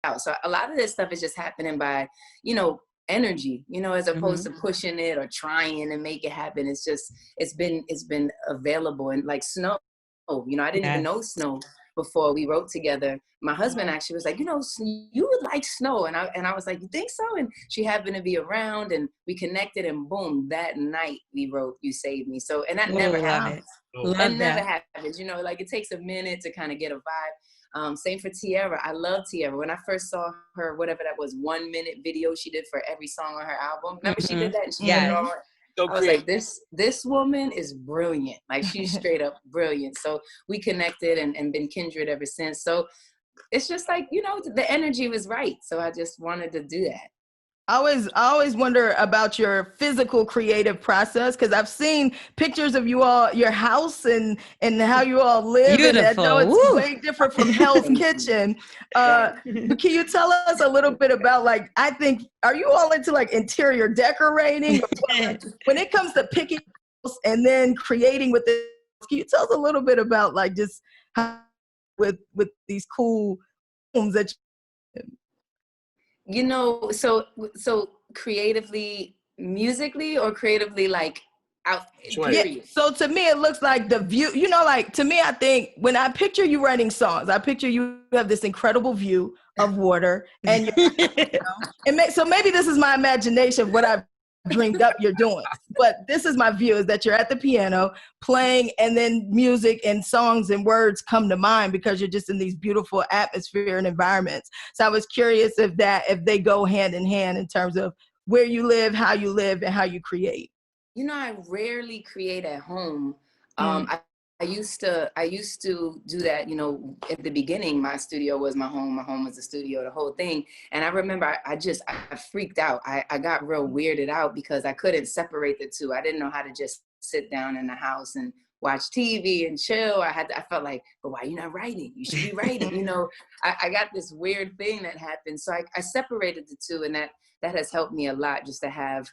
out. So a lot of this stuff is just happening by, energy, as opposed to pushing it or trying to make it happen. It's just, it's been available. And like Snow, I didn't even know Snow before we wrote together. My husband actually was like, you would like Snow. And I was like, you think so? And she happened to be around and we connected, and boom, that night we wrote You Saved Me. So, and that never happens. That never happens. Like it takes a minute to kind of get a vibe. Same for Tierra. I love Tierra. When I first saw her, whatever that was, 1 minute video she did for every song on her album. Remember she did that? And she did it all. I was like, this woman is brilliant. Like she's straight up brilliant. So we connected and been kindred ever since. So it's just like, the energy was right. So I just wanted to do that. I always wonder about your physical creative process, because I've seen pictures of you all, your house and how you all live. Beautiful. And I know it's way different from Hell's Kitchen. But can you tell us a little bit about, like, are you all into like interior decorating? When it comes to picking and then creating with it, can you tell us a little bit about like just how with these cool homes that so creatively, musically, or creatively, like out. Yeah, so to me, it looks like the view, like to me, I think when I picture you writing songs, I picture you have this incredible view of water and so maybe this is my imagination, what I've dreamed up you're doing, but this is my view, is that you're at the piano playing, and then music and songs and words come to mind because you're just in these beautiful atmosphere and environments. So I was curious if they go hand in hand in terms of where you live, and how you create. I rarely create at home. I used to do that, at the beginning. My studio was my home was the studio, the whole thing. And I remember I freaked out. I got real weirded out because I couldn't separate the two. I didn't know how to just sit down in the house and watch TV and chill. I felt like, but why are you not writing? You should be writing. I got this weird thing that happened. So I separated the two, and that has helped me a lot, just to have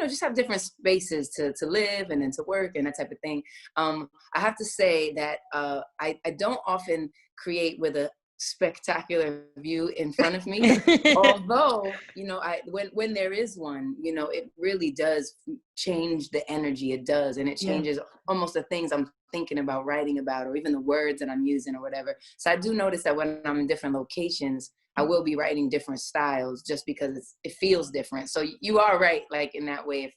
just have different spaces to live and then to work and that type of thing. I have to say that I don't often create with a spectacular view in front of me. Although, when there is one, it really does change the energy. It does. And it changes almost the things I'm thinking about writing about, or even the words that I'm using or whatever. So I do notice that when I'm in different locations, I will be writing different styles just because it feels different. So you are right, like in that way,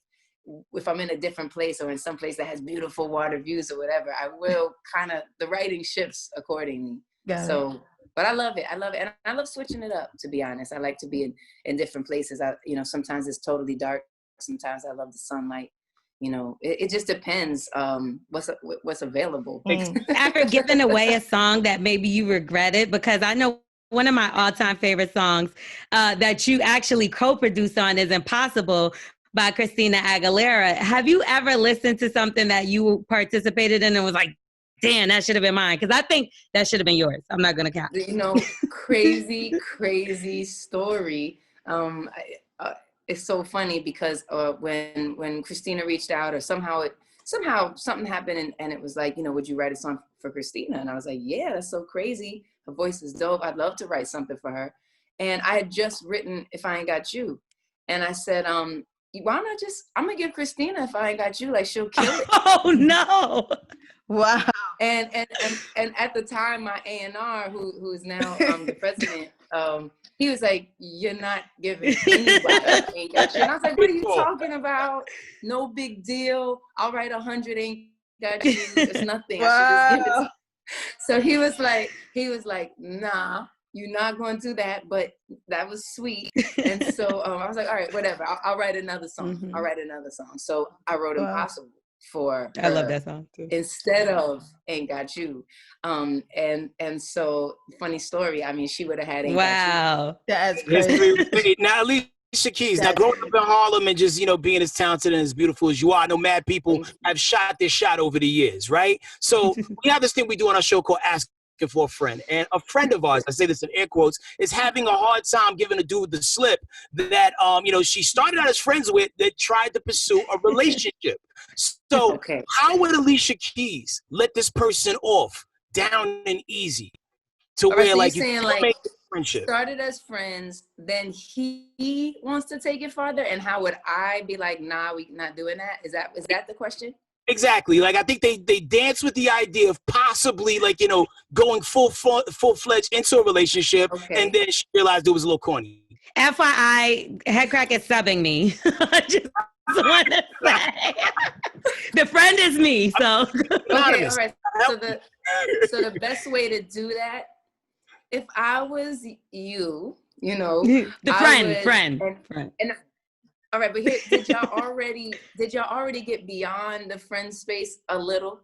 if I'm in a different place or in some place that has beautiful water views or whatever, I will the writing shifts accordingly. But I love it. And I love switching it up, to be honest. I like to be in different places. Sometimes it's totally dark. Sometimes I love the sunlight. It just depends what's available. Ever given away a song that maybe you regretted? Because I know one of my all-time favorite songs that you actually co-produced on is Impossible by Christina Aguilera. Have you ever listened to something that you participated in and was like, damn, that should have been mine? Because I think that should have been yours. I'm not going to count. Crazy story. It's so funny because when Christina reached out, or somehow something happened and it was like, would you write a song for Christina? And I was like, yeah, that's so crazy. Her voice is dope. I'd love to write something for her. And I had just written If I Ain't Got You. And I said, why not I'm going to give Christina If I Ain't Got You. Like, she'll kill it. Oh, no. Wow. And at the time, my A&R, who is now the president, he was like, you're not giving anybody Ain't Got You. And I was like, what are you talking about? No big deal. I'll write 100 Ain't Got You. It's nothing. Wow. I should just give it to. So he was like, nah, you're not going to do that, but that was sweet. And so I was like, all right, whatever. I'll write another song. Mm-hmm. I'll write another song. So I wrote Impossible for her. I love that song too. Instead of Ain't Got You. And so funny story. I mean, she would have had Ain't Got You. That's crazy. Now, Alicia Keys, now growing up in Harlem and just, being as talented and as beautiful as you are, I know mad people have shot their shot over the years, right? So we have this thing we do on our show called Asking for a Friend. And a friend of ours, I say this in air quotes, is having a hard time giving a dude the slip that, she started out as friends with, that tried to pursue a relationship. So how would Alicia Keys let this person off down and easy to where, so like, you're saying, friendship. Started as friends, then he wants to take it farther, and how would I be like, nah, we not doing that? Is that the question? Exactly. Like, I think they dance with the idea of possibly, like, you know, going full-fledged into a relationship, and then she realized it was a little corny. FYI, Headkrack is subbing me. I just want to say. The friend is me, so. Okay, all right. So the best way to do that, if I was you know, the friend. And all right, but here, did y'all already get beyond the friend space a little?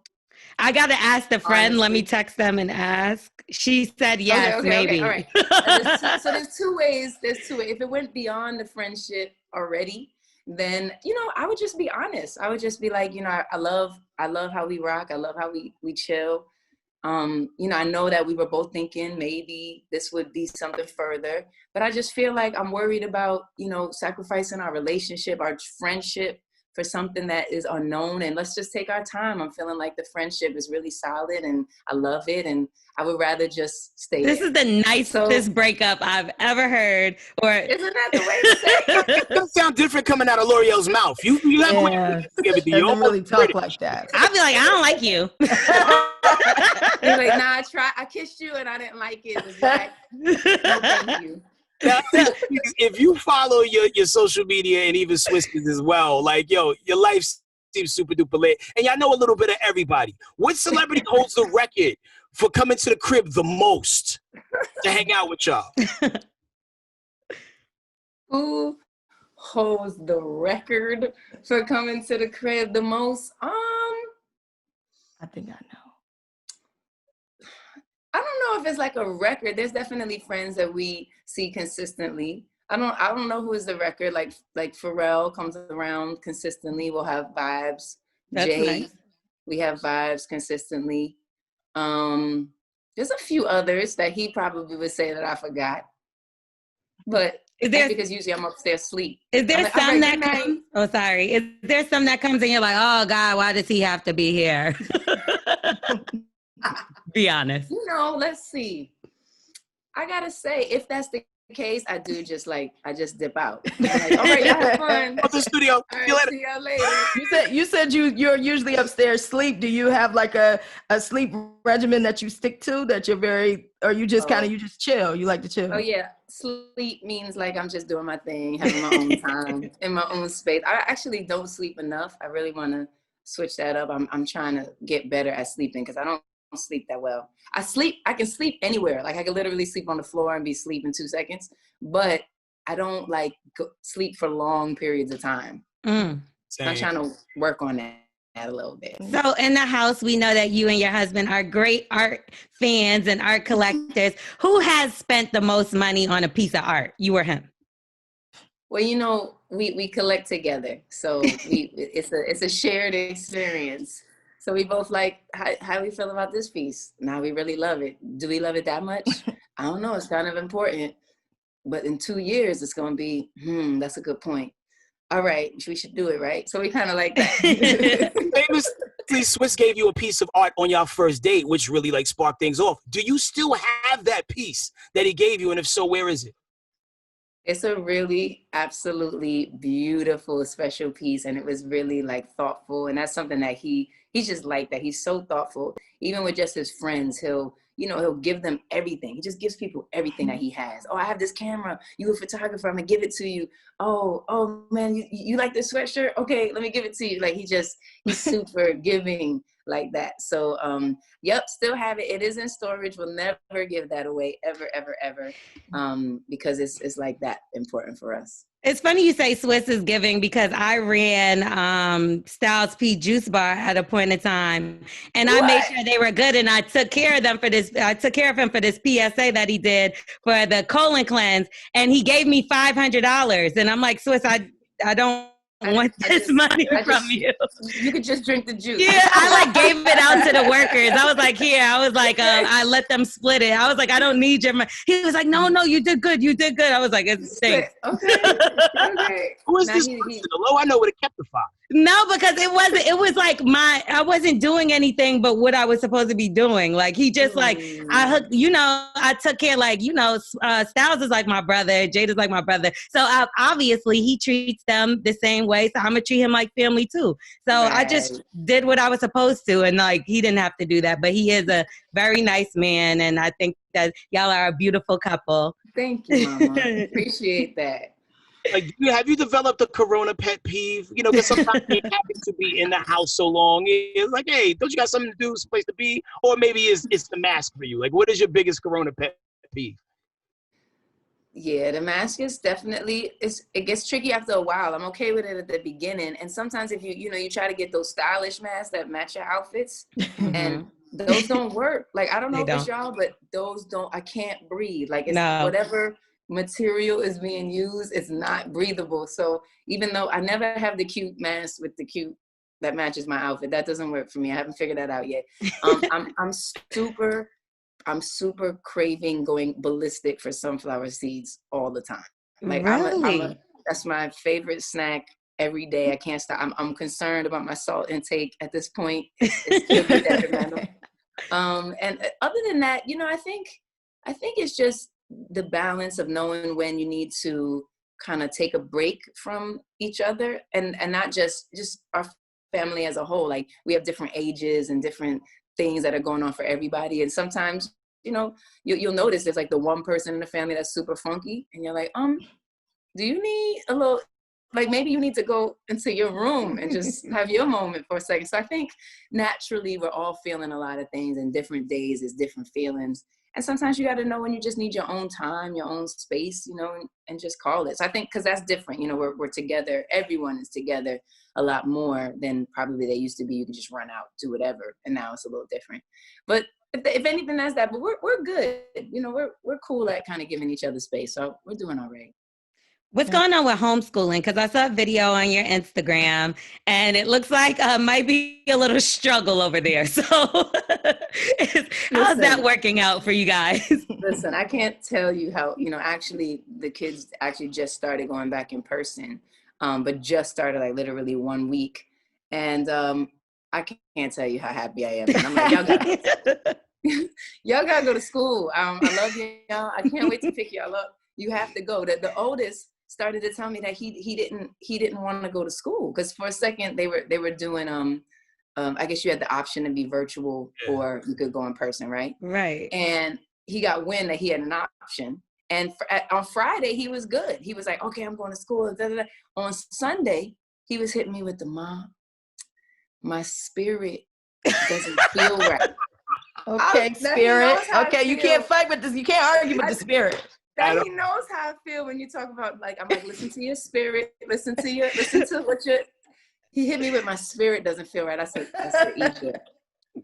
I got to ask the friend. Honestly. Let me text them and ask. She said yes, maybe. Okay, all right. So there's two ways. If it went beyond the friendship already, then, you know, I would just be honest. I would just be like, you know, I love how we rock. I love how we chill. You know, I know that we were both thinking maybe this would be something further, but I just feel like I'm worried about, you know, sacrificing our relationship, our friendship for something that is unknown, and let's just take our time. I'm feeling like the friendship is really solid and I love it, and I would rather just stay This there. Is the nicest breakup I've ever heard. Or isn't that the way to say it? It doesn't sound different coming out of L'Oreal's mouth. You have to give it to you. Doesn't really talk like that. I'd be like, I don't like you. He's like, nah, I kissed you and I didn't like it. It was like, no, thank you. Now, if you follow your social media and even Swizz's as well, like, yo, your life seems super duper lit. And y'all know a little bit of everybody. What celebrity holds the record for coming to the crib the most to hang out with y'all? Who holds the record for coming to the crib the most? I think I know. I don't know if it's like a record. There's definitely friends that we see consistently. I don't know who is the record. Like Pharrell comes around consistently. We'll have vibes. That's Jay, nice. We have vibes consistently. There's a few others that he probably would say that I forgot. But because usually I'm upstairs asleep. Is there some that comes? Oh, sorry. Is there some that comes and you're like, oh God, why does he have to be here? Be honest. You know, let's see. I gotta say, if that's the case, I just dip out. Like, all right, y'all have fun. Up the studio. All right, see y'all later. You said you're usually upstairs sleep. Do you have like a sleep regimen that you stick to that you're very, or you just you just chill? You like to chill? Oh yeah, sleep means like I'm just doing my thing, having my own time in my own space. I actually don't sleep enough. I really want to switch that up. I'm trying to get better at sleeping because I don't sleep that well. I can sleep anywhere. Like I can literally sleep on the floor and be asleep in 2 seconds, but I don't like sleep for long periods of time. I'm trying to work on that a little bit. So in the house, we know that you and your husband are great art fans and art collectors. Who has spent the most money on a piece of art? You or him? Well, you know, we collect together. So it's a shared experience. So we both like, how we feel about this piece? Now we really love it. Do we love it that much? I don't know. It's kind of important. But in 2 years, it's going to be, that's a good point. All right, we should do it, right? So we kind of like that. Famously, Swizz gave you a piece of art on your first date, which really like sparked things off. Do you still have that piece that he gave you? And if so, where is it? It's a really absolutely beautiful, special piece. And it was really like thoughtful. And that's something that he's just like that. He's so thoughtful. Even with just his friends, he'll give them everything. He just gives people everything that he has. Oh, I have this camera. You a photographer. I'm gonna give it to you. Oh man, you like this sweatshirt? Okay, let me give it to you. Like he's super giving like that. So yep, still have it. It is in storage. We'll never give that away ever, ever, ever. Because it's like that important for us. It's funny you say Swizz is giving because I ran Styles P Juice Bar at a point in time, and I made sure they were good, and I took care of them for this. I took care of him for this PSA that he did for the colon cleanse, and he gave me $500, and I'm like, Swizz, I don't want this money from you. You could just drink the juice. Yeah, I like gave it out to the workers. I was like, here. I was like, I let them split it. I was like, I don't need your money. He was like, no, you did good. You did good. I was like, it stinks. Okay. Who is this person? Hello, I know would have kept the $5. No, because it was like I wasn't doing anything but what I was supposed to be doing. Like he just like, I took care, like, Styles is like my brother, Jada's like my brother. So obviously he treats them the same way. So I'm gonna treat him like family too. So I just did what I was supposed to. And like, he didn't have to do that, but he is a very nice man. And I think that y'all are a beautiful couple. Thank you, Mama. Appreciate that. Like, have you developed a Corona pet peeve? Because sometimes you happen to be in the house so long. It's like, hey, don't you got something to do, someplace to be? Or maybe it's the mask for you. Like, what is your biggest Corona pet peeve? Yeah, the mask is definitely, it gets tricky after a while. I'm okay with it at the beginning. And sometimes if you try to get those stylish masks that match your outfits, and those don't work. Like, I don't know if it's y'all, but I can't breathe. Like, it's whatever material is being used, it's not breathable. So even though I never have the cute mask with the cute that matches my outfit, that doesn't work for me. I haven't figured that out yet. I'm super craving going ballistic for sunflower seeds all the time. Like, really? That's my favorite snack every day. I can't stop. I'm concerned about my salt intake at this point. It's could be detrimental. And other than that, I think it's just the balance of knowing when you need to kind of take a break from each other, and not just our family as a whole. Like, we have different ages and different things that are going on for everybody. And sometimes, you'll notice there's like the one person in the family that's super funky, and you're like, do you need a little, like, maybe you need to go into your room and just have your moment for a second. So I think naturally we're all feeling a lot of things, and different days is different feelings. And sometimes you got to know when you just need your own time, your own space, and just call it. So I think, because that's different, we're together. Everyone is together a lot more than probably they used to be. You can just run out, do whatever. And now it's a little different. But if anything, that's that. But we're good. We're cool at kind of giving each other space. So we're doing all right. What's going on with homeschooling? Because I saw a video on your Instagram, and it looks like might be a little struggle over there. So how's that working out for you guys? Listen, I can't tell you how, actually the kids actually just started going back in person, but just started like literally 1 week. And I can't tell you how happy I am. And I'm like, y'all gotta go to school. I love y'all. I can't wait to pick y'all up. You have to go. The oldest started to tell me that he didn't want to go to school, because for a second they were doing I guess you had the option to be virtual or you could go in person, right? Right. And he got wind that he had an option. And on Friday he was good. He was like, okay, I'm going to school. Da, da, da. On Sunday he was hitting me with the mom. My spirit doesn't feel right. Okay, spirit. Okay, you can't fight with this. You can't argue with the spirit. That he knows how I feel when you talk about, like, I'm like, listen to your spirit, listen to what he hit me with, my spirit doesn't feel right. I said, Egypt.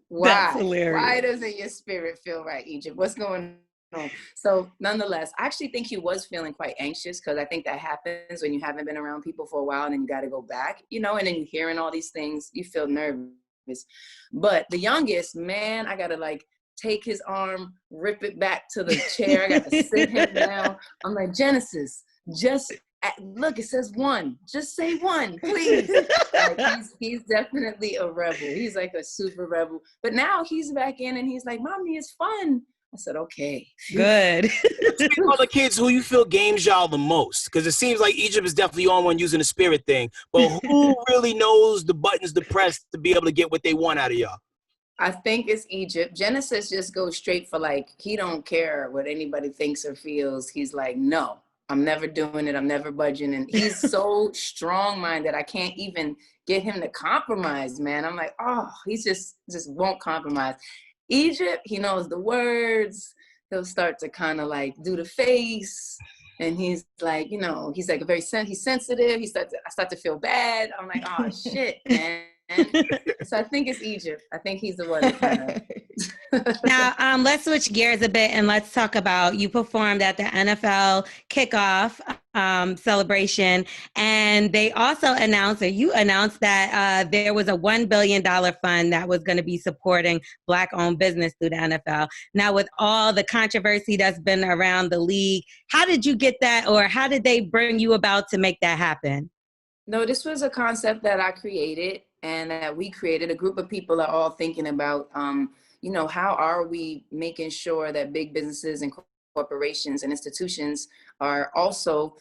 Why? That's hilarious. Why doesn't your spirit feel right, Egypt? What's going on? So nonetheless, I actually think he was feeling quite anxious, because I think that happens when you haven't been around people for a while and then you got to go back, and then you're hearing all these things, you feel nervous. But the youngest, man, I got to like take his arm, rip it back to the chair. I got to sit him down. I'm like, Genesis, just look, it says 1. Just say 1, please. Like, he's definitely a rebel. He's like a super rebel. But now he's back in and he's like, Mommy, it's fun. I said, okay. Good. All the kids, who you feel games y'all the most? Because it seems like Egypt is definitely on one using the spirit thing. But who really knows the buttons to press to be able to get what they want out of y'all? I think it's Egypt. Genesis just goes straight for, like, he don't care what anybody thinks or feels. He's like, no, I'm never doing it. I'm never budging. And he's so strong-minded. I can't even get him to compromise, man. I'm like, oh, he's just won't compromise. Egypt, he knows the words. He'll start to kind of like do the face. And he's like, he's like he's sensitive. I start to feel bad. I'm like, oh, shit, man. So I think it's Egypt. I think he's the one that kind of... Now, let's switch gears a bit and let's talk about, you performed at the NFL kickoff celebration, and they also announced, or you announced, that there was a $1 billion fund that was going to be supporting Black-owned business through the NFL. Now, with all the controversy that's been around the league, how did you get that, or how did they bring you about to make that happen? No, this was a concept that I created and that we created. A group of people are all thinking about, how are we making sure that big businesses and corporations and institutions are also,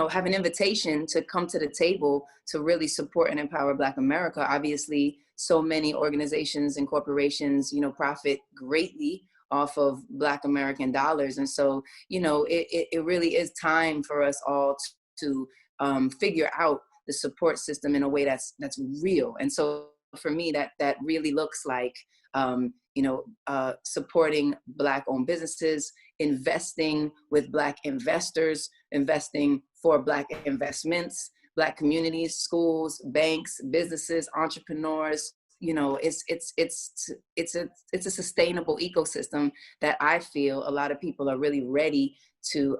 have an invitation to come to the table to really support and empower Black America. Obviously, so many organizations and corporations, profit greatly off of Black American dollars. And so, it really is time for us all to figure out the support system in a way that's real. And so for me, that really looks like, supporting Black-owned businesses, investing with Black investors, investing for Black investments, Black communities, schools, banks, businesses, entrepreneurs. It's a sustainable ecosystem that I feel a lot of people are really ready to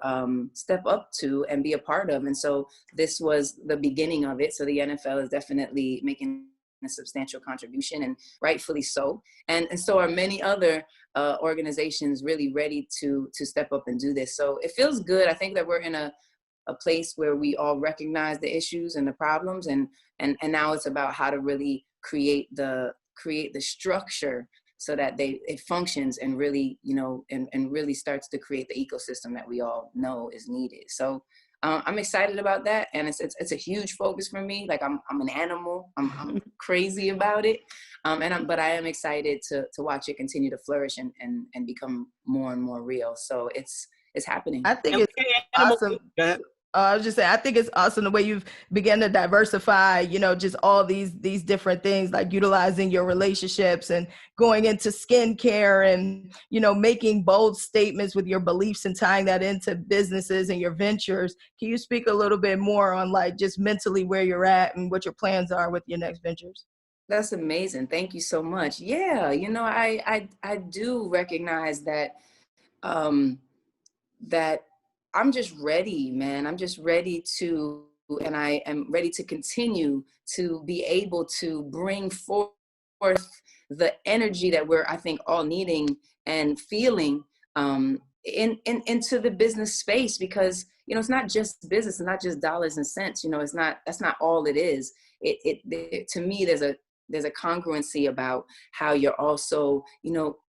step up to and be a part of. And so this was the beginning of it. So the NFL is definitely making a substantial contribution, and rightfully so. And so are many other organizations really ready to step up and do this. So it feels good. I think that we're in a place where we all recognize the issues and the problems, and now it's about how to really create the structure so that it functions and really, and really starts to create the ecosystem that we all know is needed. So I'm excited about that, and it's a huge focus for me. Like I'm an animal. I'm crazy about it, but I am excited to watch it continue to flourish and become more and more real. So it's happening. I think it's awesome. I was just saying, I think it's awesome the way you've begun to diversify, just all these different things, like utilizing your relationships and going into skincare and, making bold statements with your beliefs and tying that into businesses and your ventures. Can you speak a little bit more on like just mentally where you're at and what your plans are with your next ventures? That's amazing. Thank you so much. Yeah. I do recognize that, that I'm just ready, man. I'm just ready and I am ready to continue to be able to bring forth the energy that we're, I think, all needing and feeling into the business space, because, it's not just business, it's not just dollars and cents. That's not all it is. To me, there's a congruency about how you're also,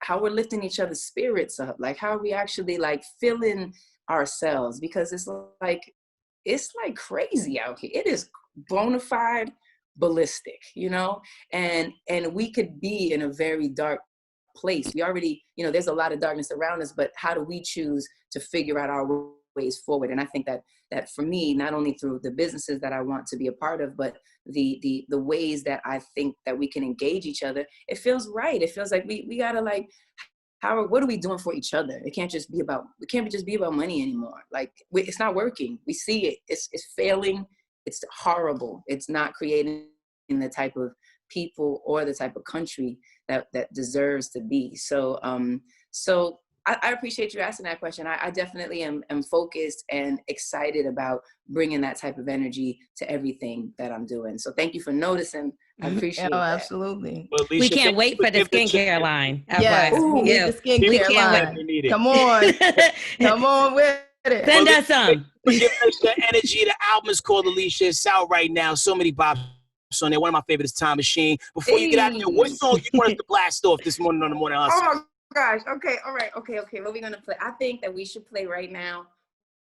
how we're lifting each other's spirits up. Like, how are we actually like feeling ourselves, because it's like crazy out here. It is bona fide ballistic, and we could be in a very dark place. We already, there's a lot of darkness around us, but how do we choose to figure out our ways forward? And I think that for me, not only through the businesses that I want to be a part of, but the ways that I think that we can engage each other, it feels right. It feels like we gotta like, what are we doing for each other? It can't just be about money anymore. Like, it's not working. We see it. It's failing. It's horrible. It's not creating the type of people or the type of country that deserves to be. So, I appreciate you asking that question. I definitely am focused and excited about bringing that type of energy to everything that I'm doing. So thank you for noticing. I appreciate that. Absolutely. Well, Alicia, We can't wait for the skincare line. Yes, we need the skincare line. Come on. Come on with it. Send us some. Give us your energy. The album is called Alicia. It's out right now. So many bops on there. One of my favorites is Time Machine. Before you get out of here, what song you want us to blast off this morning on the Morning Hustle? Oh my gosh. Okay. All right. Okay. What are we going to play? I think that we should play right now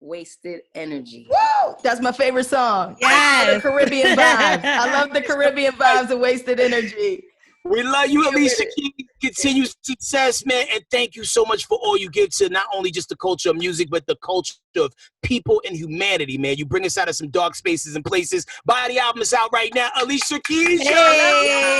Wasted Energy. Woo! That's my favorite song. Yes. I love the Caribbean vibes. I love the Caribbean vibes of Wasted Energy. We love you, Alicia. Continued success, man. And thank you so much for all you give to not only just the culture of music, but the culture of people and humanity, man. You bring us out of some dark spaces and places. Buy the album, is out right now. Alicia Keys. Hey.